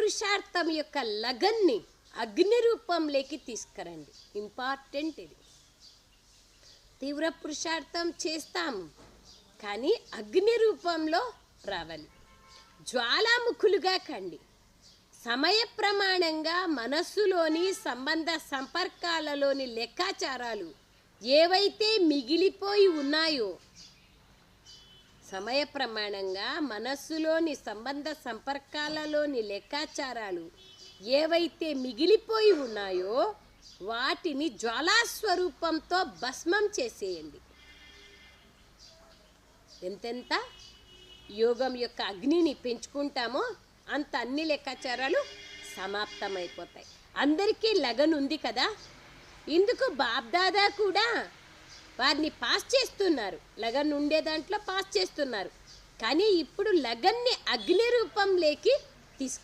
పురుషార్థం యొక్క లగన్ని అగ్ని రూపంలోకి తీసుకురండి. ఇంపార్టెంట్ ఇది. తీవ్ర పురుషార్థం చేస్తాము, కానీ అగ్ని రూపంలో రావాలి. జ్వాలాముఖులుగా కండి. సమయ ప్రమాణంగా మనస్సులోని సంబంధ సంపర్కాలలోని లెక్కాచారాలు ఏవైతే మిగిలిపోయి ఉన్నాయో, సమయ ప్రమాణంగా మనస్సులోని సంబంధ సంపర్కాలలోని లెక్కాచారాలు ఏవైతే మిగిలిపోయి ఉన్నాయో వాటిని జ్వాలాస్వరూపంతో భస్మం చేసేయండి. ఎంతెంత యోగం యొక్క అగ్నిని పెంచుకుంటామో అంత అన్ని లెక్కాచారాలు సమాప్తమైపోతాయి. అందరికీ లగన్ ఉంది కదా, ఇందుకు బాబ్దాదా కూడా వారిని పాస్ చేస్తున్నారు. లగన్ ఉండే దాంట్లో పాస్ చేస్తున్నారు, కానీ ఇప్పుడు లగన్ని అగ్ని రూపంలోకి తీసుకు